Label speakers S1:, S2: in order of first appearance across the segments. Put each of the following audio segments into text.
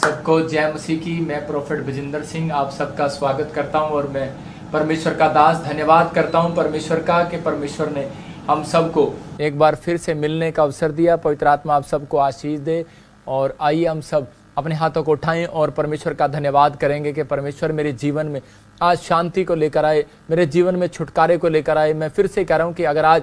S1: सबको जय मसीह की। मैं प्रोफेट बजिंदर सिंह आप सबका स्वागत करता हूं और मैं परमेश्वर का दास धन्यवाद करता हूं परमेश्वर का कि परमेश्वर ने हम सबको एक बार फिर से मिलने का अवसर दिया। पवित्र आत्मा आप सबको आशीष दे और आइए हम सब अपने हाथों को उठाएं और परमेश्वर का धन्यवाद करेंगे कि परमेश्वर मेरे जीवन में आज शांति को लेकर आए, मेरे जीवन में छुटकारे को लेकर आए। मैं फिर से कह रहा हूं कि अगर आज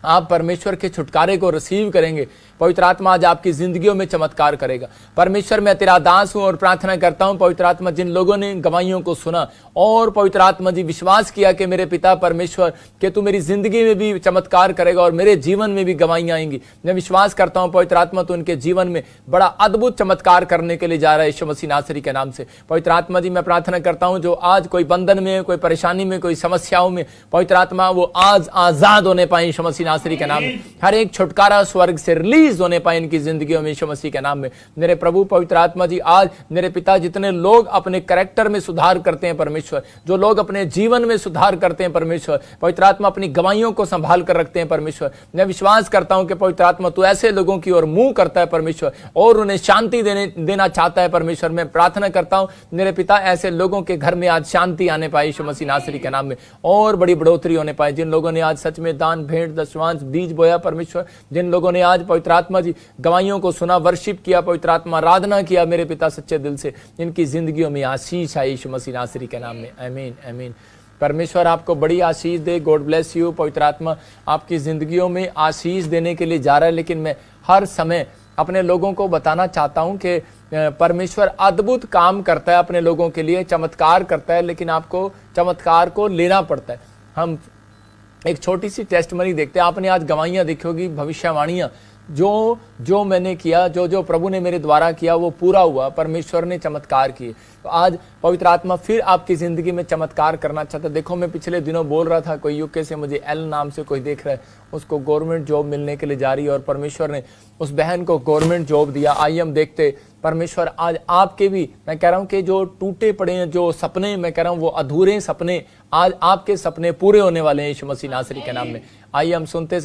S1: आप परमेश्वर के छुटकारे को रिसीव करेंगे, पवित्र आत्मा आज आपकी जिंदगियों में चमत्कार करेगा। परमेश्वर मैं तेरा दास हूं और प्रार्थना करता हूं पवित्र आत्मा जिन लोगों ने गवाहियों को सुना और पवित्र आत्मा जी विश्वास किया कि मेरे पिता परमेश्वर कि तू मेरी जिंदगी में भी चमत्कार करेगा और मेरे जीवन में भी गवाहियां आएंगी। मैं विश्वास करता हूं पवित्र आत्मा तो उनके जीवन में बड़ा अद्भुत चमत्कार करने के लिए जा रहा है यीशु मसीह नासरी के नाम से। पवित्र आत्मा जी मैं प्रार्थना करता हूं जो आज कोई बंधन में, कोई परेशानी में, कोई समस्याओं में, पवित्र आत्मा वो आज आजाद होने पाए यीशु मसीह नासरी के नाम में। हर एक छुटकारा स्वर्ग से रिलीज होने पाए इनकी जिंदगियों में यीशु मसीह के नाम में। मेरे प्रभु पवित्र आत्मा जी आज मेरे पिता जितने लोग अपने कैरेक्टर में सुधार करते हैं परमेश्वर, जो लोग अपने जीवन में सुधार करते हैं परमेश्वर, पवित्र आत्मा अपनी गवाहियों को संभाल कर रखते हैं परमेश्वर। मैं विश्वास करता हूं कि पवित्र आत्मा तू ऐसे लोगों की ओर मुंह करता है परमेश्वर और उन्हें शांति देना चाहता है परमेश्वर। मैं प्रार्थना करता हूं मेरे पिता ऐसे लोगों के घर में आज शांति आने पाए यीशु मसीह नासरी के नाम में और बड़ी बढ़ोतरी होने पाए। जिन लोगों ने आज सच में दान भेंट दशमांश बीज बोया परमेश्वर, जिन लोगों ने आज पवित्र आत्मा जी गवाहियों को सुना, वर्शिप किया, पवित्र आत्मा आराधना किया मेरे पिता सच्चे दिल से, इनकी जिंदगियों में आशीष है यीशु मसीह नासरी के नाम में। आमीन आमीन। परमेश्वर आपको बड़ी आशीष दे। God bless you. पवित्र आत्मा आपकी जिंदगियों में आशीष देने के लिए जा रहा है। लेकिन मैं हर समय अपने लोगों को बताना चाहता हूं कि परमेश्वर अद्भुत काम करता है अपने लोगों के लिए, चमत्कार करता है, लेकिन आपको चमत्कार को लेना पड़ता है। हम एक छोटी सी टेस्टमनी देखते हैं। आपने आज गवाहियां देखी होगी, भविष्यवाणियां जो मैंने किया, जो प्रभु ने मेरे द्वारा किया वो पूरा हुआ, परमेश्वर ने चमत्कार किए। तो आज पवित्र आत्मा फिर आपकी जिंदगी में चमत्कार करना चाहता है। देखो मैं पिछले दिनों बोल रहा था, कोई यूके से मुझे एल नाम से कोई देख रहा है, उसको गवर्नमेंट जॉब मिलने के लिए जा रही है और परमेश्वर ने उस बहन को गवर्नमेंट जॉब दिया। आइए हम देखते परमेश्वर आज आपके भी, मैं कह रहा हूं कि जो टूटे पड़े हैं, जो सपने मैं कह रहा हूं वो अधूरे सपने, आज आपके सपने पूरे होने वाले हैं यीशु मसीह नासरी के नाम में। आइए हम सुनते।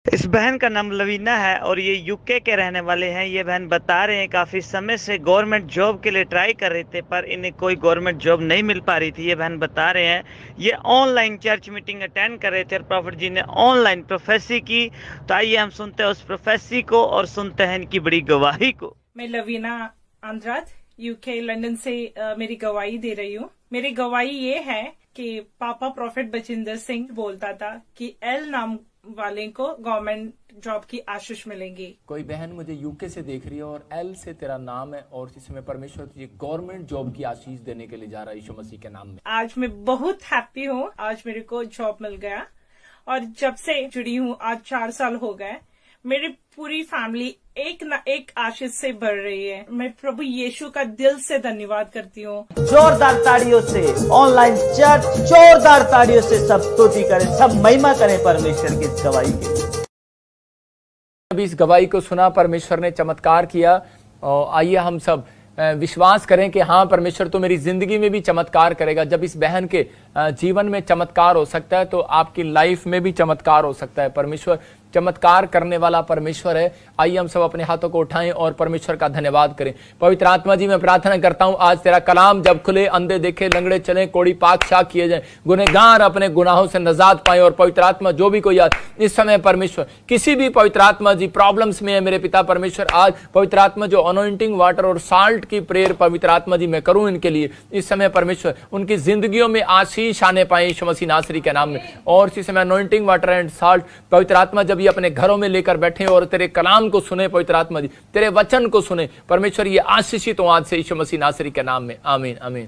S2: इस बहन का नाम लवीना है और ये यूके के रहने वाले हैं। ये बहन बता रहे हैं काफ़ी समय से गवर्नमेंट जॉब के लिए ट्राई कर रहे थे पर इन्हें कोई गवर्नमेंट जॉब नहीं मिल पा रही थी। ये बहन बता रहे हैं ये ऑनलाइन चर्च मीटिंग अटेंड कर रहे थे और प्रॉफिट जी ने ऑनलाइन प्रोफेसी की। तो आइए हम सुनते हैं उस प्रोफेसी को और सुनते हैं इनकी बड़ी गवाही को।
S3: मैं लवीना आंद्रात यूके लंदन से मेरी गवाही दे रही हूँ। मेरी गवाही ये है कि पापा प्रोफेट बजिंदर सिंह बोलता था कि एल नाम वाले को गवर्नमेंट जॉब की आशीष मिलेंगी। कोई बहन मुझे यूके से देख रही है और एल से तेरा नाम है और जिसमें परमेश्वर तुझे गवर्नमेंट जॉब की आशीष देने के लिए जा रहा है यीशु मसीह के नाम में। आज मैं बहुत हैप्पी हूँ, आज मेरे को जॉब मिल गया और जब से जुड़ी हूँ आज 4 साल हो गए। मेरी पूरी फैमिली एक न एक आशीष से बढ़ रही है। मैं प्रभु यीशु का दिल से धन्यवाद करती हूँ।
S4: जोरदार ताड़ियों से ऑनलाइन चर्च जोरदार ताड़ियों से सब स्तुति करें, सब महिमा करें परमेश्वर की इस गवाही के।
S1: अभी इस गवाही को सुना, परमेश्वर ने चमत्कार किया और आइए हम सब विश्वास करें कि हाँ परमेश्वर तो मेरी जिंदगी में भी चमत्कार करेगा। जब इस बहन के जीवन में चमत्कार हो सकता है तो आपकी लाइफ में भी चमत्कार हो सकता है। परमेश्वर चमत्कार करने वाला परमेश्वर है। आइए हम सब अपने हाथों को उठाएं और परमेश्वर का धन्यवाद करें। पवित्र आत्मा जी मैं प्रार्थना करता हूं आज तेरा कलाम जब खुले, अंधे देखे, लंगड़े चले, कोड़ी पाक शाक किए जाए, गुनहगार अपने गुनाहों से नजात पाए। और पवित्र आत्मा जो भी कोई आज इस समय परमेश्वर किसी भी पवित्र आत्मा जी प्रॉब्लम्स में है मेरे पिता परमेश्वर, आज पवित्र आत्मा जो अनॉइंटिंग वाटर और साल्ट की प्रेयर पवित्र आत्मा जी मैं करूं इनके लिए इस समय परमेश्वर उनकी जिंदगियों में आशीष आने पाए यीशु मसीह नासरी के नाम में। और इस समय अनॉइंटिंग वाटर एंड साल्ट पवित्र आत्मा जब ये अपने घरों में लेकर बैठे और तेरे कलाम को सुने पवित्र आत्मा जी, तेरे वचन को सुने परमेश्वर, ये आशीषित हो आज से यीशु मसीह नासरी के नाम में। आमीन आमीन।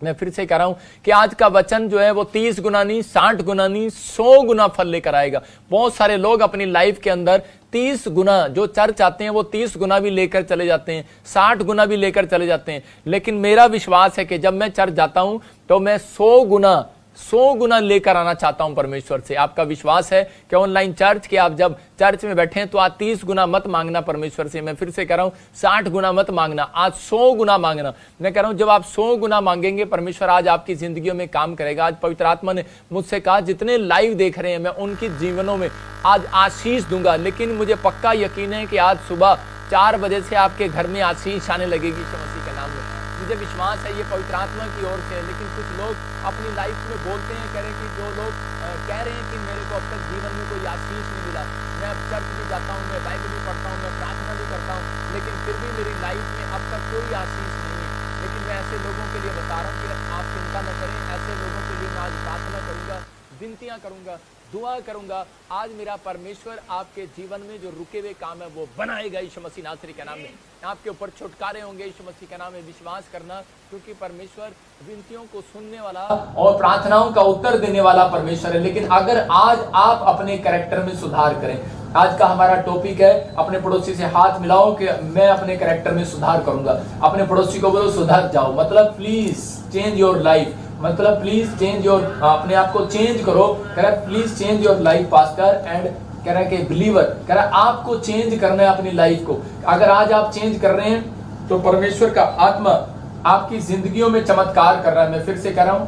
S1: मैं फिर से कह रहा हूं कि आज का वचन जो है वो 30 गुना नहीं, 60 गुना नहीं, 100 गुना फल लेकर आएगा। बहुत सारे लोग अपनी लाइफ के अंदर 30 गुना जो चर्च आते हैं वो 30 गुना भी लेकर चले जाते हैं, 60 गुना भी लेकर चले जाते हैं। लेकिन मेरा विश्वास है कि जब मैं चर्च जाता हूं तो मैं 100 गुना लेकर आना चाहता हूं परमेश्वर से। आपका विश्वास है कि ऑनलाइन चर्च के आप जब चर्च में बैठे हैं तो आज 30 गुना मत मांगना परमेश्वर से। मैं फिर से कह रहा हूं 60 गुना मत मांगना, आज 100 गुना मांगना। मैं कह रहा हूं जब आप 100 गुना मांगेंगे परमेश्वर आज आपकी जिंदगियों में काम करेगा। आज पवित्र आत्मा ने मुझसे कहा जितने लाइव देख रहे हैं मैं उनकी जीवनों में आज आशीष दूंगा। लेकिन मुझे पक्का यकीन है कि आज सुबह 4 बजे से आपके घर में आशीष आने लगेगी यीशु मसीह के नाम में। मुझे विश्वास है ये पवित्र आत्मा की ओर से है। लेकिन कुछ लोग अपनी लाइफ में बोलते हैं, कह रहे हैं कि जो लोग कह रहे हैं कि मेरे को अब तक जीवन में कोई आशीष नहीं मिला, मैं अब चर्च भी जाता हूँ, मैं बाइबल भी पढ़ता हूँ, मैं प्रार्थना भी करता हूँ, लेकिन फिर भी मेरी लाइफ में अब तक कोई आशीष नहीं है। लेकिन मैं ऐसे लोगों के लिए बता रहा हूँ कि आप चिंता न करें। ऐसे लोगों के लिए मैं आज प्रार्थना करूँगा, विनतियाँ करूँगा, दुआ करूँगा। आज मेरा परमेश्वर आपके जीवन में जो रुके हुए काम है वो बनाएगा यीशु मसीह नासरी के नाम में। आपके ऊपर छुटकारे होंगे यीशु मसीह के नाम में। विश्वास करना, क्योंकि परमेश्वर विनतियों को सुनने वाला और प्रार्थनाओं का उत्तर देने वाला परमेश्वर है। लेकिन अगर आज आप अपने कैरेक्टर में सुधार करें, आज का हमारा टॉपिक है अपने पड़ोसी से हाथ मिलाओ कि मैं अपने कैरेक्टर में सुधार करूंगा। अपने पड़ोसी को बोलो सुधर जाओ, मतलब प्लीज चेंज योर लाइफ, मतलब प्लीज चेंज योर, अपने आप को चेंज करो। कह रहा है please change your life pastor and कह रहा है कि बिलीवर, कह रहा है आपको चेंज करना है अपनी लाइफ को। अगर आज आप चेंज कर रहे हैं तो परमेश्वर का आत्मा आपकी जिंदगियों में चमत्कार कर रहा है। मैं फिर से कह रहा हूं,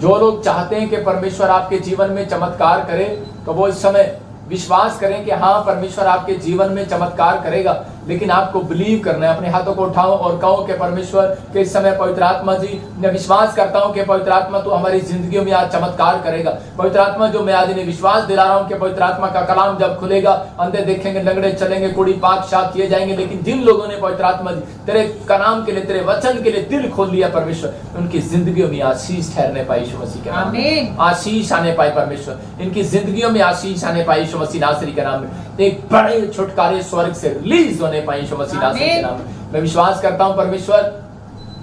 S1: जो लोग चाहते हैं कि परमेश्वर आपके जीवन में चमत्कार करे तो वो इस समय विश्वास करें कि हाँ परमेश्वर आपके जीवन में चमत्कार करेगा। लेकिन आपको बिलीव करना है। अपने हाथों को उठाओ और कहो कि परमेश्वर के इस समय पवित्र आत्मा जी, मैं विश्वास करता हूं कि पवित्र आत्मा तो हमारी जिंदगियों में आज चमत्कार करेगा। पवित्र आत्मा जो मैं आज इन्हें विश्वास दिला रहा हूं कि पवित्र आत्मा का कलाम जब खुलेगा, अंधे देखेंगे, लंगड़े चलेंगे, कुड़ी पाक शाक किए जाएंगे। लेकिन जिन लोगों ने पवित्र आत्मा जी तेरे कलाम के लिए, तेरे वचन के लिए दिल खोल लिया परमेश्वर, उनकी जिंदगियों में आशीष ठहरने पाई यीशु मसीह के नाम में, आशीष आने पाए परमेश्वर, इनकी जिंदगियों में आशीष आने पाई यीशु मसीह नासरी के नाम में। एक बड़े छुटकारे स्वर्ग से रिलीज होने पाए यीशु मसीह नासरी के नाम में। मैं विश्वास करता हूं परमेश्वर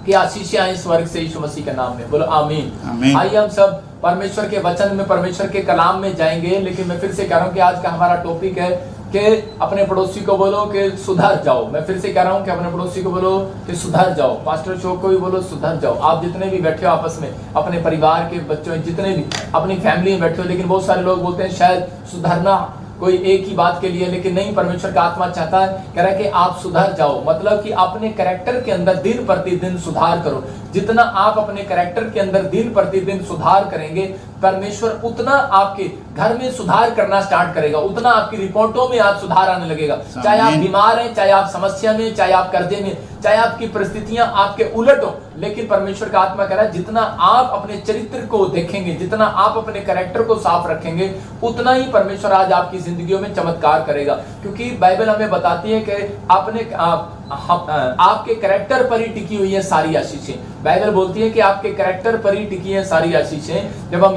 S1: की आशीषें आई स्वर्ग से यीशु मसीह के नाम में। बोलो आमीन। आइए हम सब परमेश्वर के वचन में, परमेश्वर के कलाम में जाएंगे। लेकिन मैं फिर से कह रहा हूं कि आज का हमारा टॉपिक है कि अपने पड़ोसी को बोलो कि सुधर जाओ। मैं फिर से कह रहा हूं कि अपने पड़ोसी को बोलो कि सुधर जाओ। पास्टर चौक को भी बोलो सुधर जाओ। आप जितने भी बैठे हो आपस में, अपने परिवार के बच्चों, जितने भी अपनी फैमिली में बैठे हो, लेकिन बहुत सारे लोग बोलते हैं शायद सुधरना कोई एक ही बात के लिए, लेकिन नहीं, परमेश्वर का आत्मा चाहता है, कह रहा है कि आप सुधर जाओ, मतलब कि अपने कैरेक्टर के अंदर दिन प्रतिदिन सुधार करो। जितना आप अपने कैरेक्टर के अंदर दिन प्रतिदिन सुधार करेंगे, परमेश्वर उतना आपके घर में सुधार करना स्टार्ट करेगा, उतना आपकी रिपोर्टों में आज सुधार आने लगेगा। चाहे आप बीमार हैं, चाहे आप समस्या में, चाहे आप कर्जे में, चाहे आपकी परिस्थितियां आपके उलट हो, लेकिन परमेश्वर का आत्मा कह रहा है जितना आप अपने चरित्र को देखेंगे, जितना आप अपने कैरेक्टर को साफ रखेंगे, उतना ही परमेश्वर आज आपकी जिंदगियों में चमत्कार करेगा। क्योंकि बाइबल हमें बताती है कि आपके कैरेक्टर पर ही टिकी हुई है सारी आशीषें। बाइबल बोलती है कि आपके कैरेक्टर पर ही टिकी है सारी आशीषें। जब हम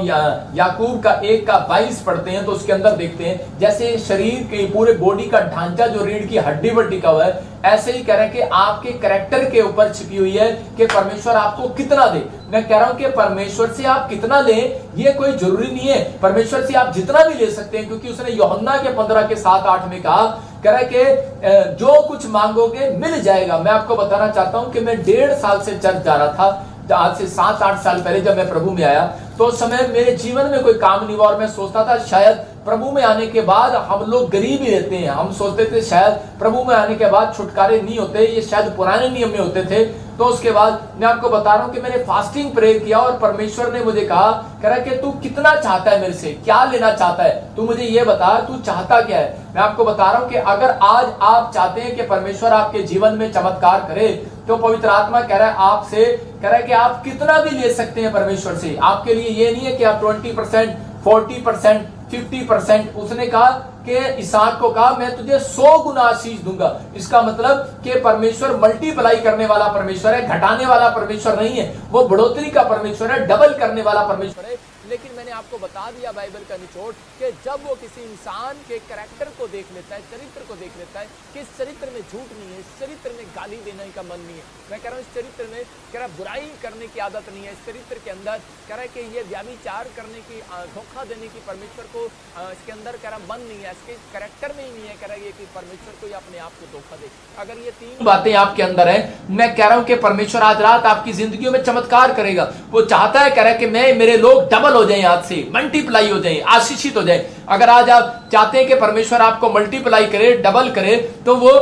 S1: याकूब का 1:22 पढ़ते हैं तो उसके अंदर देखते हैं जैसे शरीर के पूरे बॉडी का ढांचा जो रीढ़ की हड्डी पर टिका हुआ है, ऐसे ही कह रहे हैं कि आपके कैरेक्टर के ऊपर छिपी हुई है कि परमेश्वर आपको कितना दे। मैं कह रहा हूं कि परमेश्वर से आप कितना लें ये कोई जरूरी नहीं है, परमेश्वर से आप जितना भी ले सकते हैं, क्योंकि उसने यूहन्ना के 15:7-8 में कहा, कह रहा है कि जो कुछ मांगोगे मिल जाएगा। मैं आपको बताना चाहता हूं कि मैं 1.5 साल से चर्च जा रहा था। आज से 7-8 साल पहले जब मैं प्रभु में आया तो उस समय मेरे जीवन में कोई काम नहीं हुआ और मैं सोचता था शायद प्रभु में आने के बाद हम लोग गरीब ही रहते हैं। हम सोचते थे शायद प्रभु में आने के बाद छुटकारे नहीं होते, ये शायद पुराने नियम में होते थे। तो उसके बाद मैं आपको बता रहा हूं कि मैंने फास्टिंग प्रेयर किया और परमेश्वर ने मुझे कहा, कह रहा है कि तू कितना चाहता है मेरे से, क्या लेना चाहता है, तू मुझे ये बता, तू चाहता क्या है। मैं आपको बता रहा हूं कि अगर आज आप चाहते हैं कि परमेश्वर आपके जीवन में चमत्कार करे, तो पवित्र आत्मा कह रहा है आपसे, कह रहा है कि आप कितना भी ले सकते हैं परमेश्वर से। आपके लिए ये नहीं है कि आप 20%, 40%, 50%। उसने कहा कि इसहाक को कहा मैं तुझे 100 गुना आशीष दूंगा। इसका मतलब कि परमेश्वर मल्टीप्लाई करने वाला परमेश्वर है, घटाने वाला परमेश्वर नहीं है, वो बढ़ोतरी का परमेश्वर है, डबल करने वाला परमेश्वर है। लेकिन मैंने आपको बता दिया बाइबल का निचोड़ कि जब वो किसी इंसान के कैरेक्टर को देख लेता है, चरित्र को देख लेता है कि इस चरित्र में झूठ नहीं है, इस चरित्र में गाली देने का मन नहीं है, मैं कह रहा हूँ इस चरित्र में कह रहा बुराई करने की आदत नहीं है, इस चरित्र के अंदर कह रहा है कि ये व्याभिचार करने की, धोखा देने की परमेश्वर को इसके अंदर कह रहा मन नहीं है, इसके कैरेक्टर में ही नहीं है, कह रहा है कि परमेश्वर को अपने आप को धोखा दे। अगर ये 3 बातें आपके अंदर है, मैं कह रहा हूँ कि परमेश्वर आज रात आपकी जिंदगियों में चमत्कार करेगा। वो चाहता है, कह रहा है कि मैं, मेरे लोग डबल हो जाएं, आज से मल्टीप्लाई हो जाएं, आशीषित हो जाएं। अगर आज आप चाहते हैं कि परमेश्वर आपको मल्टीप्लाई करे, डबल करे, तो वो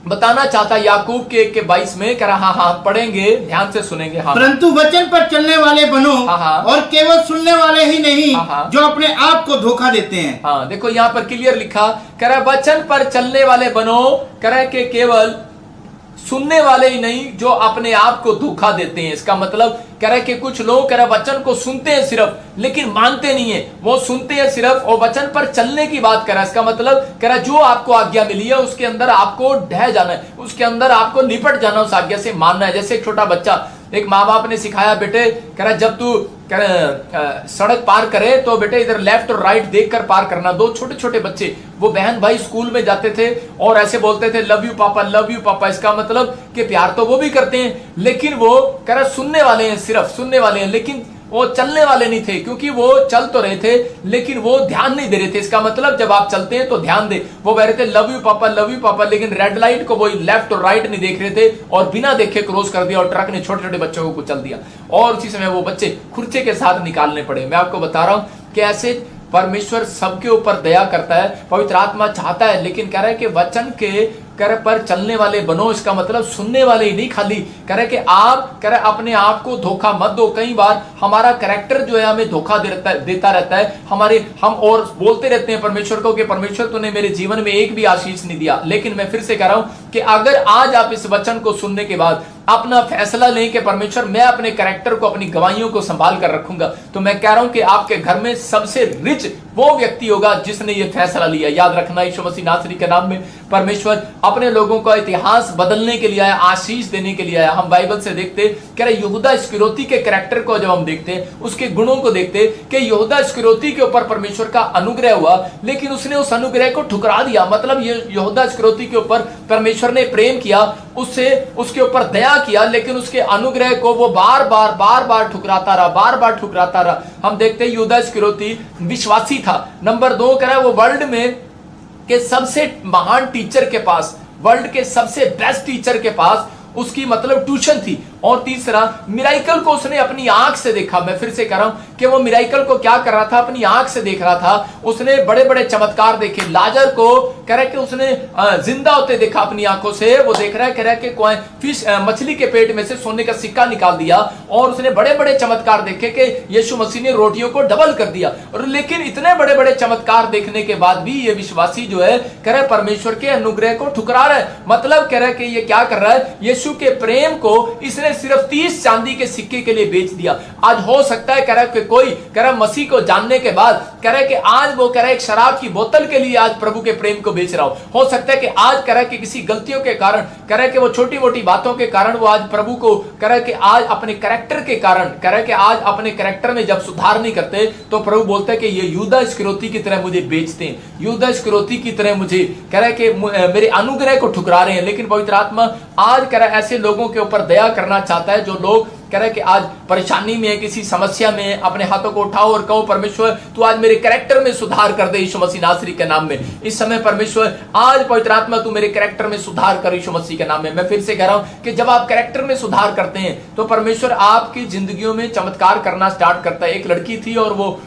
S1: बताना चाहता याकूब के 1:22 में कह रहा हाँ पढ़ेंगे, ध्यान से सुनेंगे। हाँ,
S5: परंतु वचन पर चलने वाले बनो,
S1: हाँ। और
S5: केवल सुनने वाले ही नहीं,
S1: हाँ।
S5: जो अपने आप को धोखा देते हैं।
S1: हाँ, देखो यहाँ पर क्लियर लिखा, कह रहा वचन पर चलने वाले बनो, कह रहा कि केवल सुनने वाले ही नहीं जो अपने आप को धोखा देते हैं। इसका मतलब कह रहा है कि कुछ लोग कह रहा वचन को सुनते हैं सिर्फ, लेकिन मानते नहीं है। वो सुनते हैं सिर्फ और वचन पर चलने की बात कर रहा है। इसका मतलब कह रहा है जो आपको आज्ञा मिली है उसके अंदर आपको ढह जाना है, उसके अंदर आपको निपट जाना, उस आज्ञा से मानना है। जैसे एक छोटा बच्चा, एक माँ बाप ने सिखाया, बेटे कह रहा जब तू सड़क पार करे तो बेटे इधर लेफ्ट और राइट देखकर पार करना। दो छोटे छोटे बच्चे, वो बहन भाई स्कूल में जाते थे और ऐसे बोलते थे लव यू पापा, लव यू पापा। इसका मतलब कि प्यार तो वो भी करते हैं, लेकिन वो कह रहा सुनने वाले हैं, सिर्फ सुनने वाले हैं, लेकिन वो चलने वाले नहीं थे, क्योंकि वो चल तो रहे थे लेकिन वो ध्यान नहीं दे रहे थे। इसका मतलब जब आप चलते हैं तो ध्यान दे। वो कह रहे थे लव यू पापा, लेकिन रेड लाइट को वो लेफ्ट और राइट नहीं देख रहे थे और बिना देखे क्रॉस कर दिया और ट्रक ने छोटे छोटे बच्चों को कुचल दिया और उसी समय वो बच्चे खुर्चे के साथ निकालने पड़े। मैं आपको बता रहा हूं कि ऐसे परमेश्वर सबके ऊपर दया करता है, पवित्र आत्मा चाहता है, लेकिन कह रहा है कि वचन के कर पर चलने वाले बनो। इसका मतलब सुनने वाले ही नहीं, खाली कह रहे कि आप कह रहे अपने आप को धोखा मत दो। कई बार हमारा कैरेक्टर जो है हमें धोखा देता रहता है। हम और बोलते रहते हैं परमेश्वर को कि परमेश्वर तूने मेरे जीवन में एक भी आशीष नहीं दिया। लेकिन मैं फिर से कह रहा हूं कि अगर आज आप इस वचन को सुनने के बाद अपना फैसला लें कि परमेश्वर मैं अपने कैरेक्टर को, अपनी गवाहियों को संभाल कर रखूंगा, तो मैं कह रहा हूं कि आपके घर में सबसे रिच वो व्यक्ति होगा जिसने ये फैसला लिया। याद रखना, यीशु मसीह नासरी के नाम में परमेश्वर अपने लोगों का इतिहास बदलने के लिए आया, आशीष देने के लिए आया। हम बाइबल से देखते कह रहे यहूदा इस्करियोती के कैरेक्टर को जब हम देखते हैं, उसके गुणों को देखते कि यहूदा इस्करियोती के ऊपर परमेश्वर का अनुग्रह हुआ, लेकिन उसने उस अनुग्रह को ठुकरा दिया। मतलब ये यहूदा इस्करियोती के ऊपर परमेश्वर ने प्रेम किया, उससे उसके ऊपर दया किया, लेकिन उसके अनुग्रह को वो बार बार ठुकराता रहा। हम देखते हैं यहूदा इस्करियोती विश्वासी था। नंबर 2 कह रहा है वो वर्ल्ड में के सबसे महान टीचर के पास, वर्ल्ड के सबसे बेस्ट टीचर के पास उसकी मतलब ट्यूशन थी। और तीसरा, मिराइकल को उसने अपनी आंख से देखा। मैं फिर से कह रहा हूं कि वो मिराइकल को क्या कर रहा था, अपनी आंख से देख रहा था। उसने बड़े बड़े चमत्कार देखे। लाजर को कह रहा है कि उसने जिंदा होते देखा अपनी आंखों से। वो देख रहा है, कह रहा है कि कोई फिश, मछली के पेट में से सोने का सिक्का निकाल दिया। और उसने बड़े बड़े चमत्कार देखे कि यीशु मसीह ने रोटियों को डबल कर दिया। और लेकिन इतने बड़े बड़े चमत्कार देखने के बाद भी ये विश्वासी जो है कह रहा है परमेश्वर के अनुग्रह को ठुकरा रहा है। मतलब कह रहा है कि ये क्या कर रहा है, यीशु के प्रेम को इसने सिर्फ 30 चांदी के सिक्के के लिए बेच दिया। आज हो सकता है कह रहा है कि कोई कह रहा है मसीह को जानने के बाद कह रहा है कि आज वो कह रहा है एक शराब की बोतल के लिए आज प्रभु के प्रेम को बेच रहा हो सकता है कि आज कह रहा है कि किसी गलतियों के कारण, कह रहा है कि वो छोटी मोटी बातों के कारण वो आज प्रभु को कह रहा है कि आज अपने कैरेक्टर के कारण, कह रहा है कि आज अपने कैरेक्टर में जब सुधार नहीं करते तो प्रभु बोलता है कि ये यहूदा इस्करियोती की तरह मुझे बेचते हैं, यहूदा इस्करियोती की तरह मुझे कह रहा है कि मेरे अनुग्रह को ठुकरा रहे हैं। लेकिन पवित्र आत्मा आज कह रहा है ऐसे लोगों के ऊपर दया करना चाहता है जो लोग कह रहे हैं कि आज परेशानी में, किसी समस्या में अपने हाथों को उठाओ और कहो परमेश्वर तू आज मेरे कैरेक्टर में सुधार कर दे यीशु मसीह नासरी के नाम में। इस समय परमेश्वर आज पवित्र आत्मा तू मेरे कैरेक्टर में सुधार कर यीशु मसीह के नाम में। मैं फिर से कह रहा हूं कि जब आप कैरेक्टर में सुधार करते हैं तो परमेश्वर आपकी जिंदगियों में चमत्कार करना स्टार्ट करता है। एक लड़की थी और वो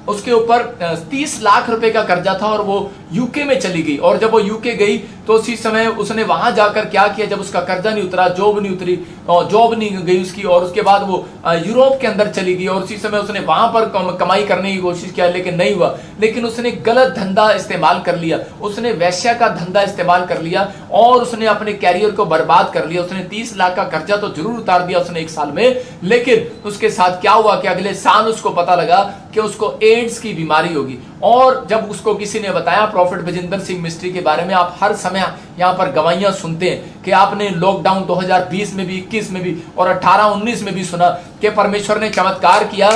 S1: उसके ऊपर 30 लाख रुपए का कर्जा था और वो यूके में चली गई। और जब वो यूके गई तो उसी समय उसने वहां जाकर क्या किया, जब उसका कर्जा नहीं उतरा, जॉब नहीं उतरी, जॉब नहीं गई उसकी, और उसके बाद वो यूरोप के अंदर चली गई। और उसी समय उसने वहां पर कमाई करने की कोशिश किया लेकिन नहीं हुआ। लेकिन उसने गलत धंधा इस्तेमाल कर लिया, उसने वैश्या का धंधा इस्तेमाल कर लिया और उसने अपने कैरियर को बर्बाद कर लिया। उसने 30 लाख का कर्जा तो जरूर उतार दिया उसने 1 साल में, लेकिन उसके साथ क्या हुआ कि अगले साल उसको पता लगा कि उसको एड्स की बीमारी होगी। और जब उसको किसी ने बताया प्रॉफिट बजिंदर सिंह मिस्ट्री के बारे में, आप हर समय यहाँ पर गवाहियां सुनते हैं कि आपने लॉकडाउन 2020 में भी, 21 में भी और 18-19 में भी सुना कि परमेश्वर ने चमत्कार किया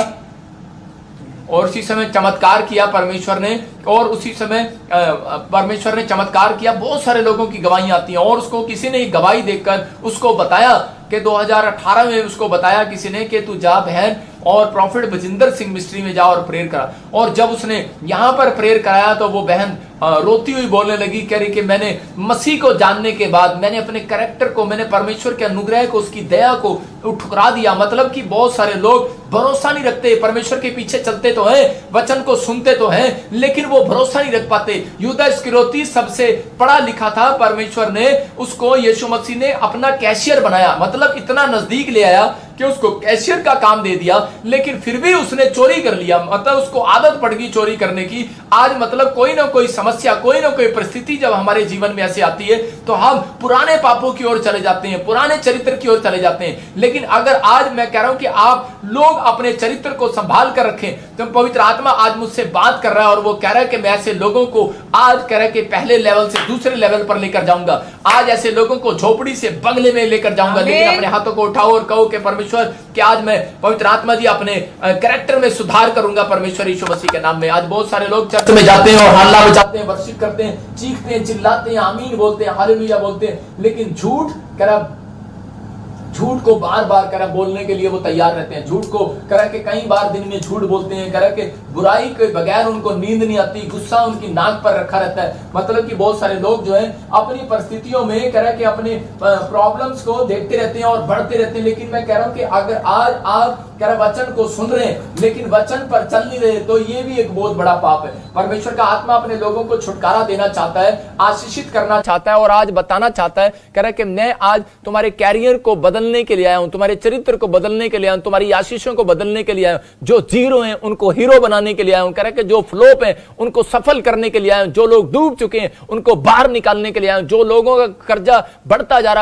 S1: और उसी समय चमत्कार किया परमेश्वर ने, और उसी समय परमेश्वर ने चमत्कार किया। बहुत सारे लोगों की गवाहियां आती हैं और उसको किसी ने गवाही देखकर उसको बताया कि 2018 में उसको बताया किसी ने कि तू जा बहन और प्रॉफिट बजिंदर सिंह मिस्ट्री में जाओ और प्रेयर करा। और जब उसने यहां पर प्रेयर कराया तो वो बहन रोती हुई बोलने लगी, कह रही कि मैंने मसीह को जानने के बाद मैंने अपने कैरेक्टर को, मैंने परमेश्वर के अनुग्रह को, उसकी दया को ठुकरा दिया। मतलब कि बहुत सारे लोग भरोसा नहीं रखते, परमेश्वर के पीछे चलते तो हैं, वचन को सुनते तो हैं, लेकिन वो भरोसा नहीं रख पाते। यूदा इस्करियोती सबसे पढ़ा लिखा था, परमेश्वर ने उसको, यीशु मसीह ने अपना कैशियर बनाया, मतलब इतना नजदीक ले आया कि उसको कैशियर का काम दे दिया, लेकिन फिर भी उसने चोरी कर लिया। मतलब उसको आदत पड़ गई चोरी करने की। आज मतलब कोई ना कोई समस्या, कोई ना कोई परिस्थिति जब हमारे जीवन में ऐसे आती है तो हम पुराने पापों की ओर चले जाते हैं, पुराने चरित्र की ओर चले जाते हैं। लेकिन अगर आज मैं कह रहा हूं कि आप लोग अपने चरित्र को संभाल कर रखें, तो पवित्र आत्मा आज मुझसे बात कर रहा है और वो कह रहा है कि मैं ऐसे लोगों को आज कह रहा है कि पहले लेवल से दूसरे लेवल पर लेकर जाऊंगा। आज ऐसे लोगों को झोपड़ी से बंगले में लेकर जाऊंगा। लेकिन अपने हाथों को उठाओ और कहो कि परमेश्वर कि आज मैं, पवित्र आत्मा जी, अपने कैरेक्टर में सुधार करूंगा परमेश्वर यीशु मसीह के नाम में। आज बहुत सारे लोग चर्च में जाते हैं और हल्ला बजाते हैं, वर्शिप करते हैं, चीखते हैं, चिल्लाते हैं, आमीन बोलते हैं, हालेलुया बोलते हैं, लेकिन झूठ को बार बार करा बोलने के लिए वो तैयार रहते हैं। झूठ को करा के कई बार दिन में झूठ बोलते हैं, करा के बुराई के बगैर उनको नींद नहीं आती, गुस्सा उनकी नाक पर रखा रहता है। मतलब कि बहुत सारे लोग जो है अपनी परिस्थितियों में करा के अपने प्रॉब्लम्स को देखते रहते हैं और बढ़ते रहते हैं। लेकिन मैं कह रहा हूं कि अगर आज आप कह रहा वचन को सुन रहे हैं लेकिन वचन पर चल नहीं रहे, तो ये भी एक बहुत बड़ा पाप है। परमेश्वर का आत्मा अपने लोगों को छुटकारा देना चाहता है, आशीषित करना चाहता है और आज बताना चाहता है, कह रहा है कि मैं आज तुम्हारे कैरियर को बदलने के लिए आया हूं, तुम्हारे चरित्र को बदलने के लिए आया हूं, तुम्हारी आशीषों को बदलने के लिए आया हूं। जो जीरो हैं उनको हीरो बनाने के लिए आया हूं। कह रहा है कि जो फ्लॉप हैं उनको सफल करने के लिए आया हूं। जो लोग डूब चुके हैं उनको बाहर निकालने के लिए आया हूं। जो लोगों का कर्जा बढ़ता जा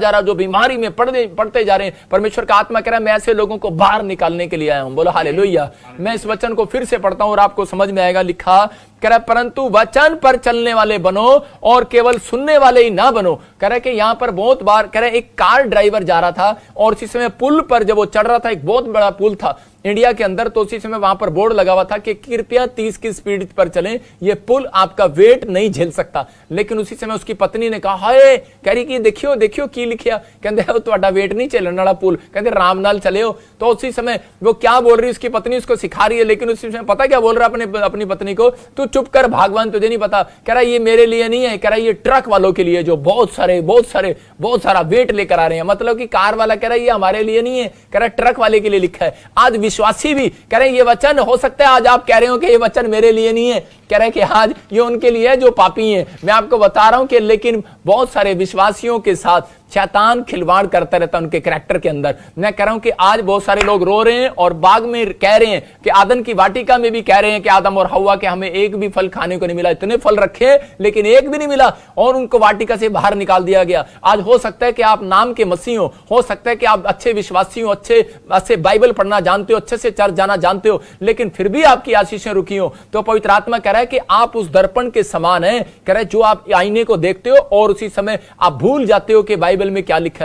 S1: रहा, जो बीमारी में पड़ते जा रहे हैं, परमेश्वर का आत्मा कह रहा है मैं ऐसे लोगों को बाहर निकालने के लिए आया हूं। बोलो हालेलुया। मैं इस वचन को फिर से पढ़ता हूं और आपको समझ में आएगा। लिखा कह रहा परंतु वचन पर चलने वाले बनो और केवल सुनने वाले ही ना बनो। कह रहा कि यहां पर बहुत बार कह रहे एक कार ड्राइवर जा रहा था और उसी समय पुल पर जब वो चढ़ रहा था, एक बहुत बड़ा पुल था इंडिया के अंदर, तो उसी समय वहां पर बोर्ड लगा हुआ था कि कृपया 30 की स्पीड पर चलें, ये पुल आपका वेट नहीं झेल सकता। लेकिन उसी समय उसकी पत्नी ने कहा हाय, कह रही कि देखियो की लिखिया, कहते तुहाडा वेट नहीं चलने वाला पुल, कहते राम नाल चले हो। तो उसी समय वो क्या बोल रही, उसकी पत्नी उसको सिखा रही है, लेकिन उसी समय पता क्या बोल रहा अपनी पत्नी को, तू चुप कर भगवान तुझे नहीं पता। कह रहा ये मेरे लिए नहीं है, कह रहा ये ट्रक वालों के लिए जो बहुत सारा वेट लेकर आ रहे हैं। मतलब कि कार वाला कह रहा है ये हमारे लिए नहीं है, कह रहा ट्रक वाले के लिए लिखा है। आज विश्वासी भी कह रहे हैं ये वचन हो सकता है आज आप कह रहे हो कि ये वचन मेरे लिए नहीं है, कह रहे हैं कि आज ये उनके लिए है जो पापी हैं। मैं आपको बता रहा हूं कि लेकिन बहुत सारे विश्वासियों के साथ शैतान खिलवाड़ करता रहता है उनके कैरेक्टर के अंदर। मैं कह रहा हूं कि आज बहुत सारे लोग रो रहे हैं और बाग में कह रहे हैं कि आदम की वाटिका में भी कह रहे हैं कि आदम और हव्वा के हमें एक भी फल खाने को नहीं मिला, इतने फल रखे लेकिन एक भी नहीं मिला और उनको वाटिका से बाहर निकाल दिया गया। आज हो सकता है कि आप नाम के मसीह हो सकता है कि आप अच्छे विश्वासी हो, अच्छे बाइबल पढ़ना जानते हो, अच्छे से चर्च जाना जानते हो, लेकिन फिर भी आपकी आशीषें रुकी हो। तो पवित्र आत्मा कह रहा है कि आप उस दर्पण के समान हैं, कह रहा है जो आप आईने को देखते हो और उसी समय आप भूल जाते हो कि बाइबल में क्या लिखा है।